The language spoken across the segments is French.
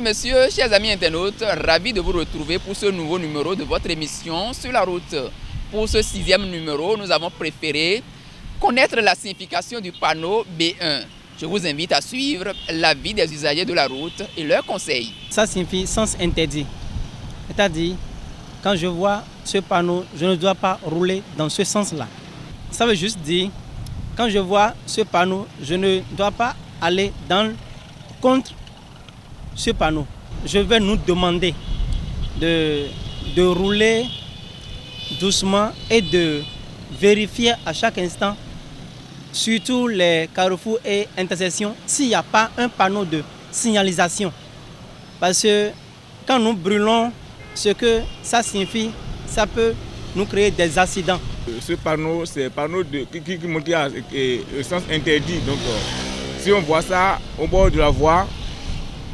et messieurs, chers amis internautes, ravi de vous retrouver pour ce nouveau numéro de votre émission Sur la route. Pour ce 6e numéro, nous avons préféré connaître la signification du panneau B1. Je vous invite à suivre l'avis des usagers de la route et leurs conseils. Ça signifie sens interdit. C'est-à-dire, quand je vois ce panneau, je ne dois pas rouler dans ce sens-là. Ça veut juste dire, quand je vois ce panneau, je ne dois pas aller contre ce panneau. Je vais nous demander de rouler doucement et de vérifier à chaque instant, surtout les carrefours et intersections, s'il n'y a pas un panneau de signalisation. Parce que quand nous brûlons, ce que ça signifie, ça peut nous créer des accidents. Ce panneau, c'est un panneau qui montre le sens interdit. Donc, si on voit ça au bord de la voie,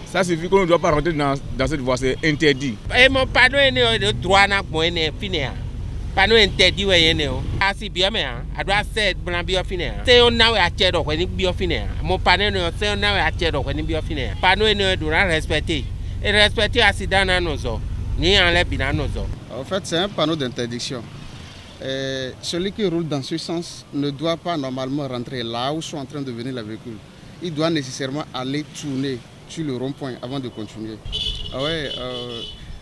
ça signifie qu'on ne doit pas rentrer dans cette voie, c'est interdit. Et mon panneau est de droit, panneau interdit, ah si bien mais à droite c'est blanc bien fini. C'est on a à tirer donc bien fini. Mon panneau c'est on a à tirer donc bien fini. Panneau est de droit respecté. Et respecter accident dans nos eaux. Ni en l'air dans nos eaux. En fait, c'est un panneau d'interdiction. Celui qui roule dans ce sens ne doit pas normalement rentrer là où sont en train de venir les véhicules. Il doit nécessairement aller tourner sur le rond-point avant de continuer.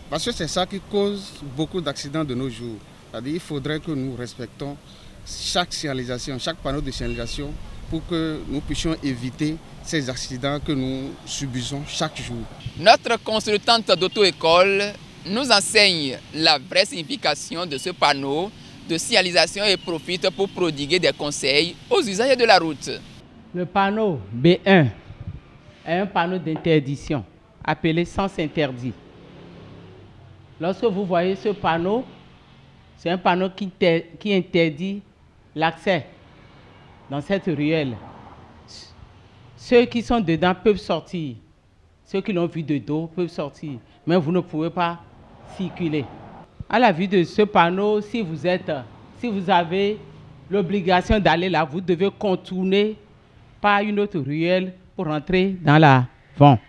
Parce que c'est ça qui cause beaucoup d'accidents de nos jours. C'est-à-dire qu'il faudrait que nous respectons chaque signalisation, chaque panneau de signalisation pour que nous puissions éviter ces accidents que nous subissons chaque jour. Notre consultante d'auto-école nous enseigne la vraie signification de ce panneau de signalisation et profite pour prodiguer des conseils aux usagers de la route. Le panneau B1 est un panneau d'interdiction appelé sens interdit. Lorsque vous voyez ce panneau, c'est un panneau qui interdit l'accès dans cette ruelle. Ceux qui sont dedans peuvent sortir. Ceux qui l'ont vu de dos peuvent sortir. Mais vous ne pouvez pas circuler. À la vue de ce panneau, si vous avez l'obligation d'aller là, vous devez contourner par une autre ruelle pour rentrer dans la vente.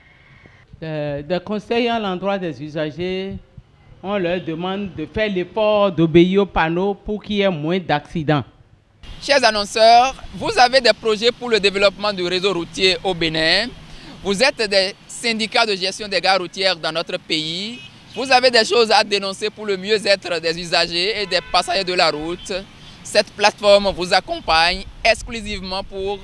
Des conseils à l'endroit des usagers, on leur demande de faire l'effort d'obéir au panneau pour qu'il y ait moins d'accidents. Chers annonceurs, vous avez des projets pour le développement du réseau routier au Bénin. Vous êtes des syndicats de gestion des gares routières dans notre pays. Vous avez des choses à dénoncer pour le mieux-être des usagers et des passagers de la route. Cette plateforme vous accompagne exclusivement pour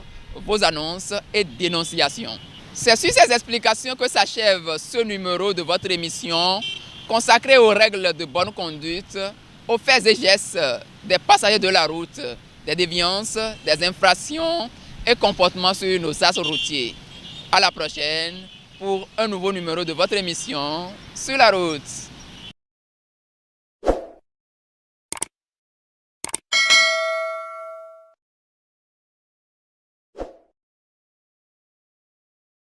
vos annonces et dénonciations. C'est sur ces explications que s'achève ce numéro de votre émission consacré aux règles de bonne conduite, aux faits et gestes des passagers de la route, des déviances, des infractions et comportements sur nos axes routiers. À la prochaine pour un nouveau numéro de votre émission Sur la route.